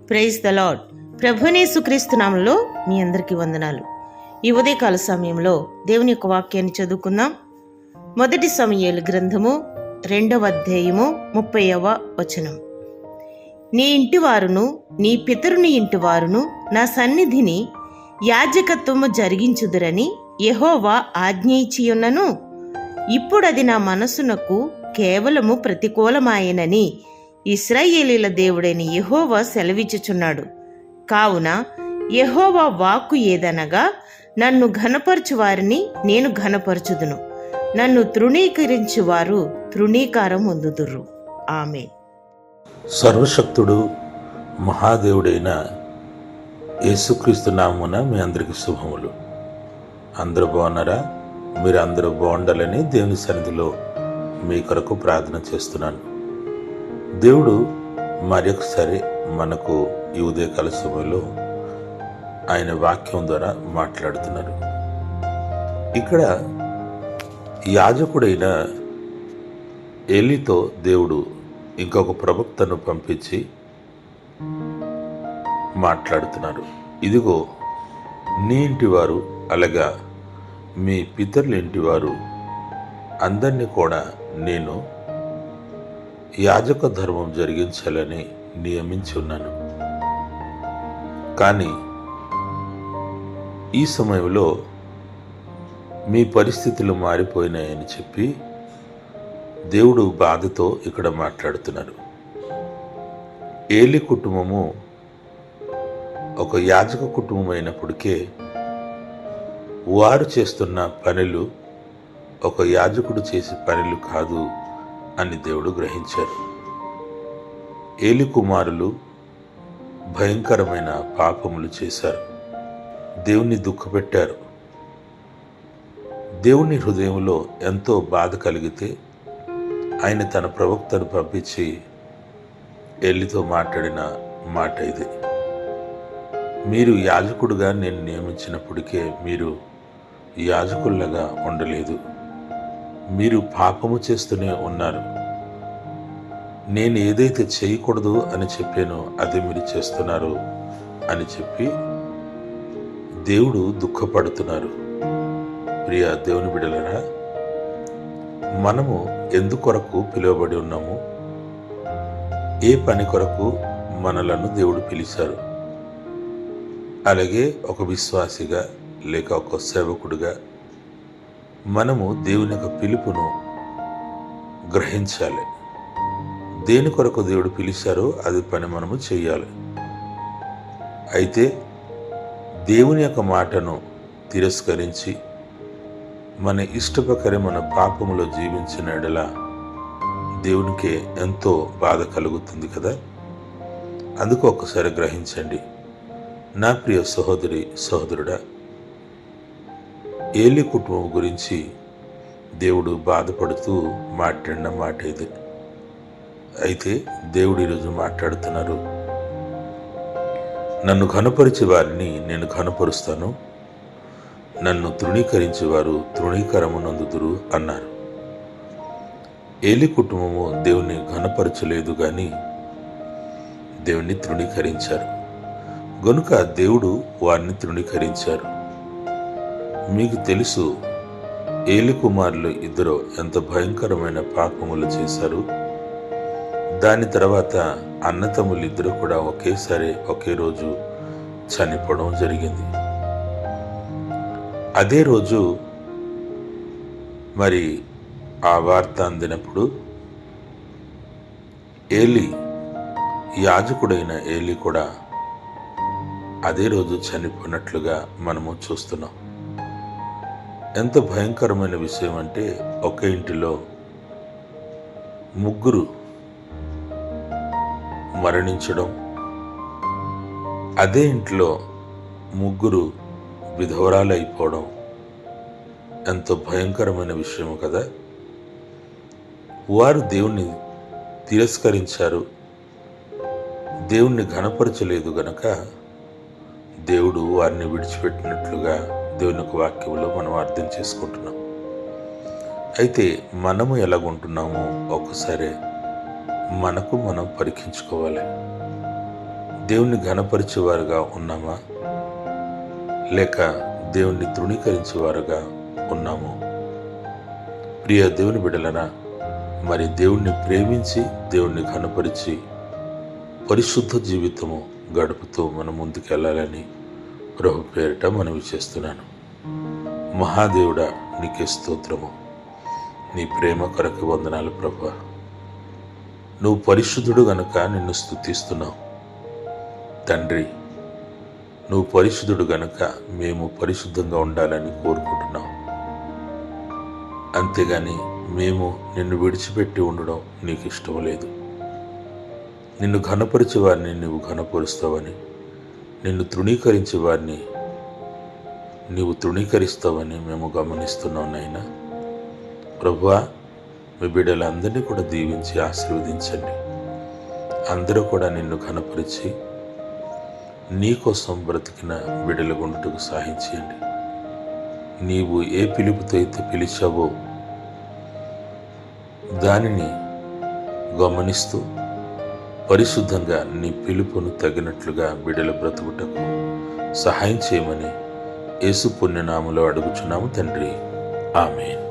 Praise the lord. ప్రభునేసుక్రీస్తు నామములో మీ అందరికీ వందనాలు. ఈ ఉదయకాల సమయంలో దేవుని యొక్క వాక్యాన్ని చదువుకుందాం. మొదటి సమూయేలు గ్రంథము 2వ అధ్యాయము 30వ వచనం. నీ ఇంటివారును నీ పితరుని ఇంటివారును నా సన్నిధిని యాజకత్వము జరిగించుదురని యెహోవా ఆజ్ఞ ఇచ్చియున్నను, ఇప్పుడది నా మనసునకు కేవలము ప్రతికూలమాయనని ఇశ్రాయేలీల దేవుడైన యెహోవా సెలవిచ్చుచున్నాడు. కావున యెహోవా వాక్కు ఏదనగా, నన్ను ఘనపరచు వారిని నేను ఘనపరచుదును, నన్ను తృణీకరించువారు తృణీకారం పొందుదురు. ఆమేన్. సర్వశక్తుడు మహాదేవుడైన యేసుక్రీస్తు నామమున మీ అందరికీ శుభములు. అందరూ బాగున్నారా? మీరు అందరూ బాగుండాలని దేవుని సన్నిధిలో మీ కొరకు ప్రార్థన చేస్తున్నాను. దేవుడు మరొకసారి మనకు ఈ ఉదయకాల సమయంలో ఆయన వాక్యం ద్వారా మాట్లాడుతున్నారు. ఇక్కడ యాజకుడైన ఏలీతో దేవుడు ఇంకొక ప్రవక్తను పంపించి మాట్లాడుతున్నారు. ఇదిగో నీ ఇంటివారు అలాగా మీ పితరుల ఇంటివారు అందరినీ కూడా నేను యాజక ధర్మం జరిగించాలని నియమించి ఉన్నాను. కానీ ఈ సమయంలో మీ పరిస్థితులు మారిపోయినాయని చెప్పి దేవుడు బాధతో ఇక్కడ మాట్లాడుతున్నారు. ఏలి కుటుంబము ఒక యాజక కుటుంబం అయినప్పటికే వారు చేస్తున్న పనులు ఒక యాజకుడు చేసే పనులు కాదు అని దేవుడు గ్రహించారు. ఏలి కుమారులు భయంకరమైన పాపములు చేశారు, దేవుణ్ణి దుఃఖపెట్టారు. దేవుని హృదయంలో ఎంతో బాధ కలిగితే ఆయన తన ప్రవక్తను పంపించి ఏలితో మాట్లాడిన మాట ఇది. మీరు యాజకుడుగా నేను నియమించినప్పటికే మీరు యాజకుల్లాగా ఉండలేదు, మీరు పాపము చేస్తూనే ఉన్నారు. నేను ఏదైతే చేయకూడదు అని చెప్పానో అదే మీరు చేస్తున్నారు అని చెప్పి దేవుడు దుఃఖపడుతున్నారు. ప్రియ దేవుని బిడ్డలారా, మనము ఎందుకొరకు పిలువబడి ఉన్నాము, ఏ పని కొరకు మనలను దేవుడు పిలిచారు, అలాగే ఒక విశ్వాసిగా లేక ఒక సేవకుడిగా మనము దేవుని యొక్క పిలుపును గ్రహించాలి. దేని కొరకు దేవుడు పిలిచారో అది పని మనము చేయాలి. అయితే దేవుని యొక్క మాటను తిరస్కరించి మన ఇష్టప్రకారం మన పాపములో జీవించిన ఎడల దేవునికి ఎంతో బాధ కలుగుతుంది కదా. అందుకు ఒక్కసారి గ్రహించండి. నా ప్రియ సహోదరి సహోదరుడా, ఏలి కుటుంబం గురించి దేవుడు బాధపడుతూ మాట్లాడిన మాట ఇది. అయితే దేవుడు ఈరోజు మాట్లాడుతున్నారు, నన్ను ఘనపరిచే వారిని నేను ఘనపరుస్తాను, నన్ను తృణీకరించే వారు తృణీకరమునందుదురు అన్నారు. ఏలి కుటుంబము దేవుని ఘనపరచలేదు కానీ దేవుణ్ణి తృణీకరించారు. గనుక దేవుడు వారిని తృణీకరించారు. మీకు తెలుసు, ఏలి కుమారులు ఇద్దరు ఎంత భయంకరమైన పాపములు చేశారు. దాని తర్వాత అన్నతమ్ములు ఇద్దరు కూడా ఒకేసారి ఒకే రోజు చనిపోవడం జరిగింది. అదే రోజు మరి ఆ వార్త అందినప్పుడు ఏలి యాజకుడైన ఏలి కూడా అదే రోజు చనిపోయినట్లుగా మనము చూస్తున్నాం. ఎంత భయంకరమైన విషయం అంటే, ఒక ఇంటిలో ముగ్గురు మరణించడం, అదే ఇంట్లో ముగ్గురు విధవరాలు అయిపోవడం ఎంతో భయంకరమైన విషయం కదా. వారు దేవుణ్ణి తిరస్కరించారు, దేవుణ్ణి ఘనపరచలేదు గనక దేవుడు వారిని విడిచిపెట్టినట్లుగా దేవుని యొక్క వాక్యంలో మనం అర్థం చేసుకుంటున్నాం. అయితే మనము ఎలాగుంటున్నామో ఒక్కసారి మనకు మనం పరీక్షించుకోవాలి. దేవుణ్ణి ఘనపరిచేవారుగా ఉన్నామా, లేక దేవుణ్ణి తృణీకరించేవారుగా ఉన్నాము? ప్రియ దేవుని బిడ్డలరా, మరి దేవుణ్ణి ప్రేమించి దేవుణ్ణి ఘనపరిచి పరిశుద్ధ జీవితము గడుపుతూ మనం ముందుకెళ్ళాలని ప్రభు పేరిట మనవి చేస్తున్నాను. మహాదేవుడా, నీకే స్తోత్రము. నీ ప్రేమ కొరకు వందనాలు ప్రభువా. నువ్వు పరిశుద్ధుడు గనుక నిన్ను స్తుతిస్తున్నావు తండ్రి. నువ్వు పరిశుద్ధుడు గనుక మేము పరిశుద్ధంగా ఉండాలని కోరుకుంటున్నాం. అంతేగాని మేము నిన్ను విడిచిపెట్టి ఉండడం నీకు ఇష్టం లేదు. నిన్ను ఘనపరిచే వారిని నువ్వు ఘనపరుస్తావని, నిన్ను తృణీకరించే వారిని నీవు తృణీకరిస్తావని మేము గమనిస్తున్నాం నాయనా. ప్రభువా, మీ బిడ్డలందరినీ కూడా దీవించి ఆశీర్వదించండి. అందరూ కూడా నిన్ను ఘనపరిచి నీ కోసం బ్రతికిన బిడ్డలు గుండుటకు సహాయం చేయండి. నీవు ఏ పిలుపుతో అయితే పిలిచావో దానిని గమనిస్తూ పరిశుద్ధంగా నీ పిలుపును తగినట్లుగా బిడ్డల బ్రతుకుటకు సహాయం చేయమని యేసు పుణ్యనామములో అడుగుచున్నాము తండ్రి. ఆమేన్.